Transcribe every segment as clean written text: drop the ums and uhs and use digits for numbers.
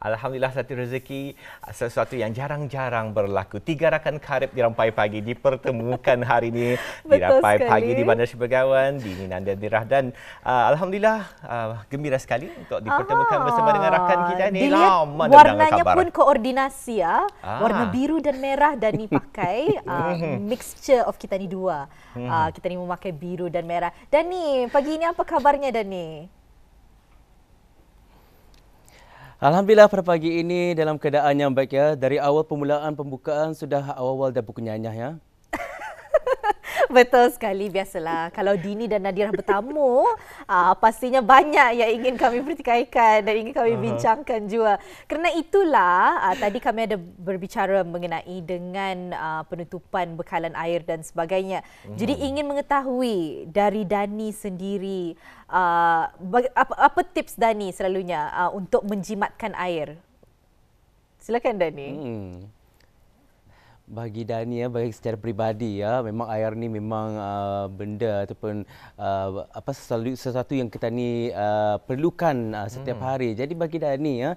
Alhamdulillah satu rezeki, sesuatu yang jarang-jarang berlaku. 3 rakan karib di Rampai Pagi dipertemukan hari ini di Betul Rampai Pagi di sekali. Bandar Sebegawan, di Nanda Dirah dan alhamdulillah gembira sekali untuk dipertemukan bersama dengan rakan kita ni. Dilihat Lama dah mendengar warnanya kabar. pun koordinasi ya. Warna Ah. biru dan merah Dani pakai mixture of kita ni dua. Kita ni memakai biru dan merah. Dani, pagi ini apa kabarnya Dani? Alhamdulillah pada pagi ini dalam keadaan yang baik ya. Dari awal permulaan pembukaan sudah awal-awal dah berkunyah ya. Betul sekali, biasalah. Kalau Dini dan Nadirah bertamu, pastinya banyak yang ingin kami pertikaikan dan ingin kami bincangkan juga. Kerana itulah, tadi kami ada berbicara mengenai dengan penutupan bekalan air dan sebagainya. Jadi ingin mengetahui dari Dani sendiri, apa tips Dani selalunya untuk menjimatkan air? Silakan Dani. Bagi Dani ya, bagi secara peribadi ya, memang air ni memang benda ataupun sesuatu yang kita ni perlukan setiap hari. Jadi bagi Dani ya,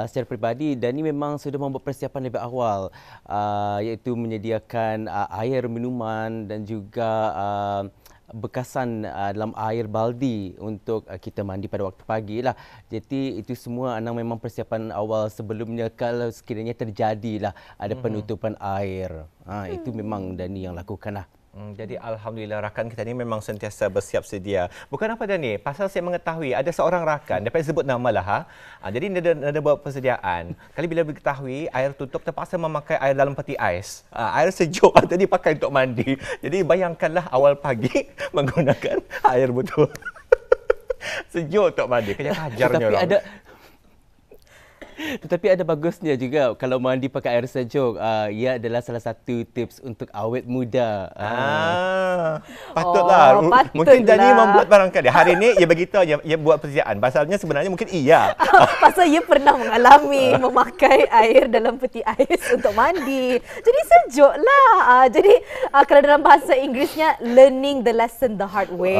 secara peribadi Dani memang sudah membuat persiapan lebih awal, iaitu menyediakan air minuman dan juga bekasan dalam air baldi untuk kita mandi pada waktu pagi lah. Jadi itu semua Anang memang persiapan awal sebelumnya kalau sekiranya terjadilah ada penutupan air. Itu memang Dani yang lakukan lah. Jadi alhamdulillah rakan kita ni memang sentiasa bersiap sedia. Bukan apa dah ni, pasal saya mengetahui ada seorang rakan, dapat sebut nama lah jadi dia buat persediaan. Kali bila diketahui air tutup terpaksa memakai air dalam peti ais. Air sejuk tadi pakai untuk mandi. Jadi bayangkanlah awal pagi menggunakan air botol. Sejuk untuk mandi, kejar-kejarnya orang. Tetapi ada bagusnya juga kalau mandi pakai air sejuk. Ia adalah salah satu tips untuk awet muda. Patutlah. Mungkin patutlah. Dani membuat barangkali. Hari ini ia beritahu ia buat persediaan. Pasalnya sebenarnya mungkin iya. Pasal ia pernah mengalami memakai air dalam peti ais untuk mandi. Jadi sejuklah. Jadi kalau dalam bahasa Inggerisnya, learning the lesson the hard way.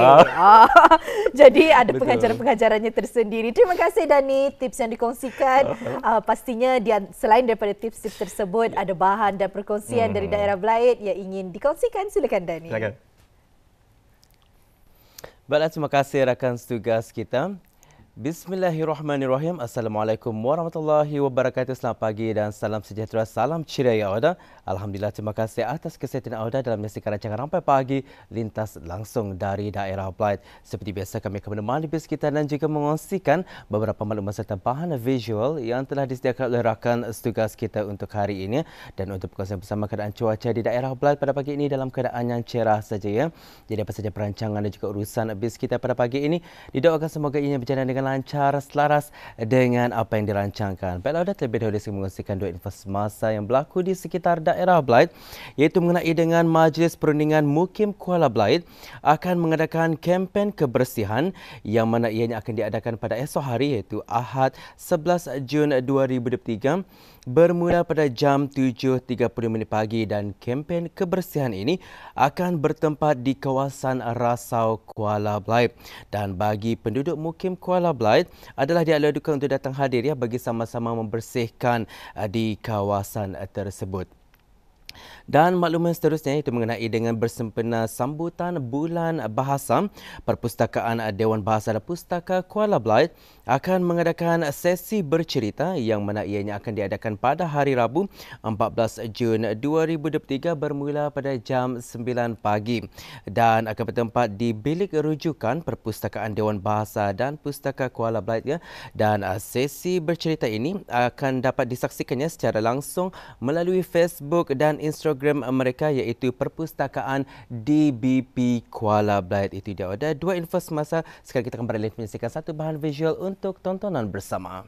Jadi ada pengajaran-pengajarannya tersendiri. Terima kasih Dani, tips yang dikongsikan. Pastinya selain daripada tips-tips tersebut, ada bahan dan perkongsian dari daerah Belaid yang ingin dikongsikan. Silakan Dani. Silakan. Baiklah, terima kasih rakan setugas kita. Bismillahirrahmanirrahim. Assalamualaikum warahmatullahi wabarakatuh. Selamat pagi dan salam sejahtera, salam ceria Auda. Alhamdulillah, terima kasih atas kesihatan Auda dalam menyaksikan rancangan Rampai Pagi lintas langsung dari daerah Belaid. Seperti biasa kami akan menemani bis kita dan juga mengongsikan beberapa maklumat serta bahan visual yang telah disediakan oleh rakan setugas kita untuk hari ini dan untuk perkongsian bersama keadaan cuaca di daerah Belaid pada pagi ini dalam keadaan yang cerah saja ya. Jadi apa saja perancangan dan juga urusan bis kita pada pagi ini, didoakan semoga ianya berjalan dengan lancar, selaras dengan apa yang dirancangkan. Baiklah, terlebih dahulu saya mengongsikan dua info semasa yang berlaku di sekitar daerah Belaid, iaitu mengenai dengan Majlis Perundingan Mukim Kuala Belaid akan mengadakan kempen kebersihan yang mana ianya akan diadakan pada esok hari, iaitu Ahad 11 Jun 2023 bermula pada jam 7.30 pagi dan kempen kebersihan ini akan bertempat di kawasan Rasau Kuala Belaid. Dan bagi penduduk Mukim Kuala Belaid adalah dialu-alukan untuk datang hadir ya bagi sama-sama membersihkan di kawasan tersebut. Dan makluman seterusnya itu mengenai dengan bersempena sambutan Bulan Bahasa, Perpustakaan Dewan Bahasa dan Pustaka Kuala Belaid akan mengadakan sesi bercerita yang mana ianya akan diadakan pada hari Rabu 14 Jun 2023 bermula pada jam 9 pagi dan akan bertempat di Bilik Rujukan Perpustakaan Dewan Bahasa dan Pustaka Kuala Belaid ya. Dan sesi bercerita ini akan dapat disaksikannya secara langsung melalui Facebook dan Instagram mereka, iaitu Perpustakaan DBP Kuala Belaid. Itu dia. Ada dua info semasa. Sekarang kita akan beralih menyaksikan satu bahan visual untuk tontonan bersama.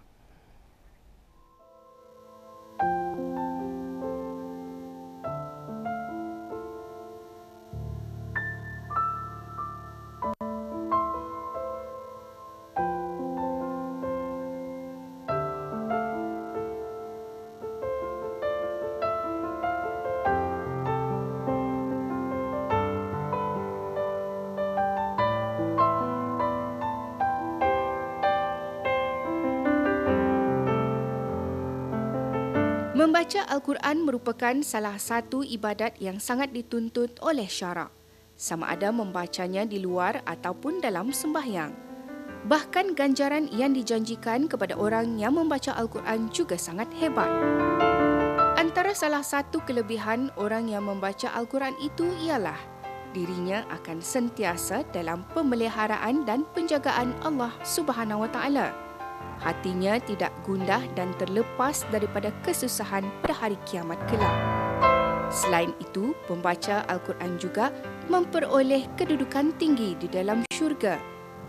Membaca Al-Quran merupakan salah satu ibadat yang sangat dituntut oleh syarak, sama ada membacanya di luar ataupun dalam sembahyang. Bahkan ganjaran yang dijanjikan kepada orang yang membaca Al-Quran juga sangat hebat. Antara salah satu kelebihan orang yang membaca Al-Quran itu ialah dirinya akan sentiasa dalam pemeliharaan dan penjagaan Allah Subhanahu Wa Taala. Hatinya tidak gundah dan terlepas daripada kesusahan pada hari kiamat kelak. Selain itu, pembaca Al-Quran juga memperoleh kedudukan tinggi di dalam syurga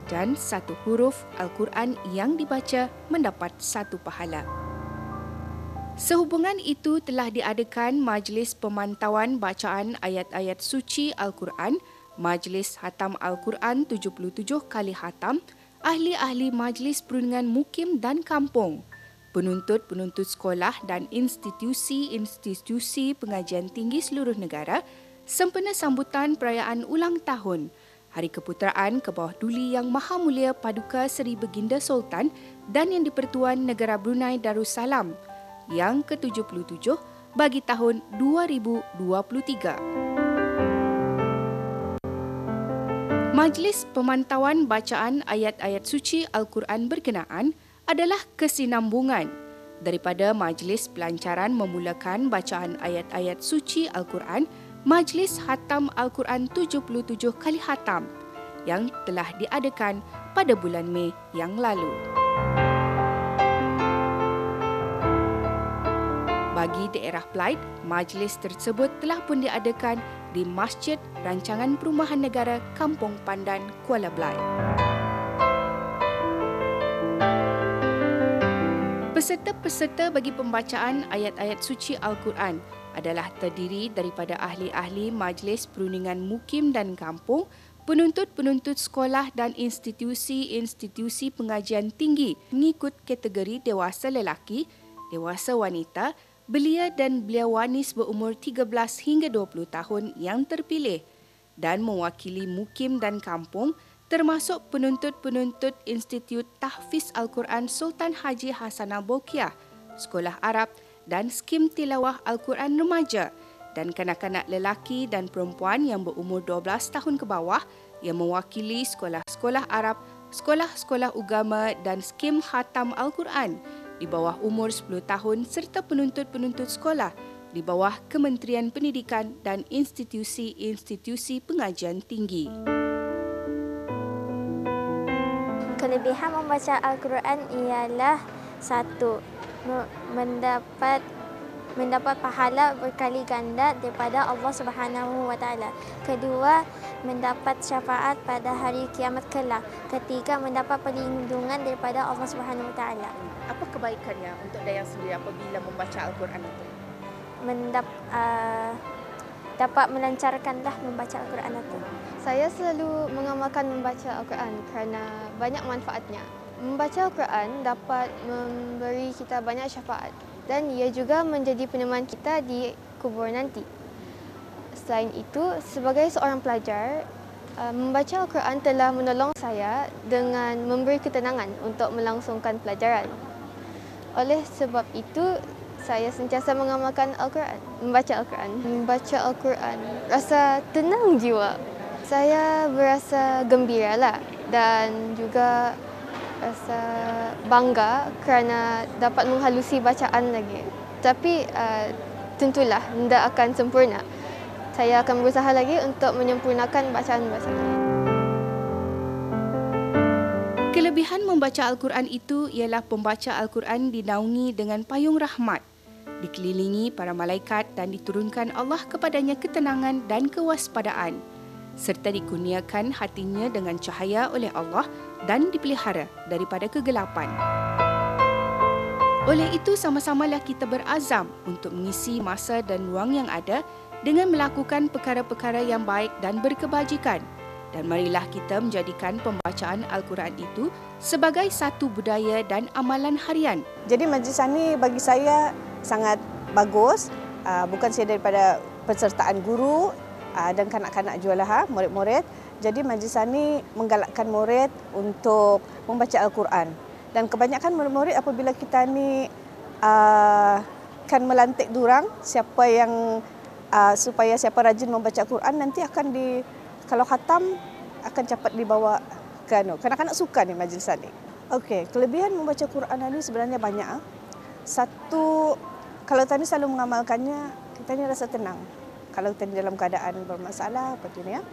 dan satu huruf Al-Quran yang dibaca mendapat satu pahala. Sehubungan itu telah diadakan Majlis Pemantauan Bacaan Ayat-Ayat Suci Al-Quran, Majlis Hatam Al-Quran 77 kali Hatam, ahli-ahli Majlis Perundingan Mukim dan Kampung, penuntut-penuntut sekolah dan institusi-institusi pengajian tinggi seluruh negara sempena sambutan perayaan ulang tahun Hari Keputeraan ke bawah Duli Yang Maha Mulia Paduka Seri Baginda Sultan dan Yang di-Pertuan Negara Brunei Darussalam yang ke-77 bagi tahun 2023. Majlis Pemantauan Bacaan Ayat-Ayat Suci Al-Quran berkenaan adalah kesinambungan daripada Majlis Pelancaran memulakan bacaan ayat-ayat suci Al-Quran, Majlis Hatam Al-Quran 77 kali Hatam yang telah diadakan pada bulan Mei yang lalu. Bagi daerah Plaid, majlis tersebut telah pun diadakan di Masjid Rancangan Perumahan Negara Kampung Pandan, Kuala Belait. Peserta-peserta bagi pembacaan ayat-ayat suci Al-Quran adalah terdiri daripada ahli-ahli Majlis Perundingan Mukim dan Kampung, penuntut-penuntut sekolah dan institusi-institusi pengajian tinggi mengikut kategori dewasa lelaki, dewasa wanita, belia dan beliawanis berumur 13 hingga 20 tahun yang terpilih dan mewakili Mukim dan Kampung termasuk penuntut-penuntut Institut Tahfiz Al-Quran Sultan Haji Hassanal Bolkiah, Sekolah Arab dan Skim Tilawah Al-Quran Remaja dan kanak-kanak lelaki dan perempuan yang berumur 12 tahun ke bawah yang mewakili sekolah-sekolah Arab, sekolah-sekolah agama dan Skim Khatam Al-Quran di bawah umur 10 tahun serta penuntut-penuntut sekolah di bawah Kementerian Pendidikan dan institusi-institusi pengajian tinggi. Kelebihan membaca Al-Quran ialah satu, mendapat pahala berkali ganda daripada Allah Subhanahu Wa Taala. Kedua, mendapat syafaat pada hari kiamat kelak. Ketiga, mendapat perlindungan daripada Allah Subhanahu Wa Taala. Apa kebaikannya untuk Dayang sendiri apabila membaca Al-Quran itu? Dapat melancarkanlah membaca Al-Quran itu. Saya selalu mengamalkan membaca Al-Quran kerana banyak manfaatnya. Membaca Al-Quran dapat memberi kita banyak syafaat dan ia juga menjadi peneman kita di kubur nanti. Selain itu, sebagai seorang pelajar, membaca Al-Quran telah menolong saya dengan memberi ketenangan untuk melangsungkan pelajaran. Oleh sebab itu, saya sentiasa mengamalkan Al-Quran, membaca Al-Quran. Membaca Al-Quran, rasa tenang jiwa. Saya berasa gembiralah dan juga rasa bangga kerana dapat menghalusi bacaan lagi. Tapi tentulah tidak akan sempurna. Saya akan berusaha lagi untuk menyempurnakan bacaan-bacaan. Kelebihan membaca Al-Quran itu ialah pembaca Al-Quran dinaungi dengan payung rahmat, dikelilingi para malaikat dan diturunkan Allah kepadanya ketenangan dan kewaspadaan, serta dikurniakan hatinya dengan cahaya oleh Allah dan dipelihara daripada kegelapan. Oleh itu, sama-samalah kita berazam untuk mengisi masa dan ruang yang ada dengan melakukan perkara-perkara yang baik dan berkebajikan. Dan marilah kita menjadikan pembacaan Al-Quran itu sebagai satu budaya dan amalan harian. Jadi majlis ini bagi saya sangat bagus. Bukan saja daripada pesertaan guru dan kanak-kanak jualah, murid-murid. Jadi majlis ini menggalakkan murid untuk membaca Al-Quran. Dan kebanyakan murid-murid apabila kita ni akan melantik durang siapa yang supaya siapa rajin membaca Quran nanti akan kalau khatam akan cepat dibawa ke kanak-kanak suka ni majlis ni. Okey, kelebihan membaca Quran ni sebenarnya banyak. Satu, kalau tadi selalu mengamalkannya, kita ni rasa tenang. Kalau kita dalam keadaan bermasalah seperti ni ya.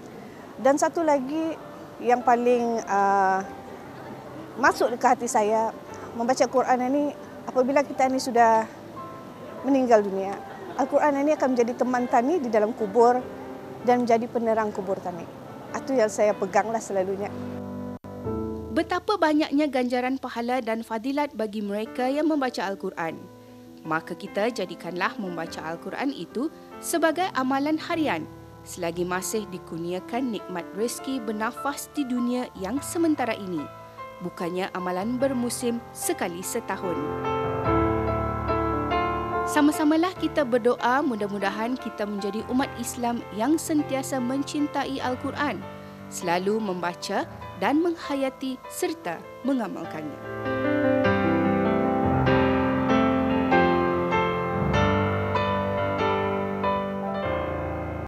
Dan satu lagi yang paling masuk ke hati saya, membaca Quran ini apabila kita ni sudah meninggal dunia, Al-Quran ini akan menjadi teman tani di dalam kubur dan menjadi penerang kubur tani. Itu yang saya peganglah selalunya. Betapa banyaknya ganjaran pahala dan fadilat bagi mereka yang membaca Al-Quran. Maka kita jadikanlah membaca Al-Quran itu sebagai amalan harian selagi masih dikurniakan nikmat rezeki bernafas di dunia yang sementara ini. Bukannya amalan bermusim sekali setahun. Sama-samalah kita berdoa mudah-mudahan kita menjadi umat Islam yang sentiasa mencintai Al-Quran, selalu membaca dan menghayati serta mengamalkannya.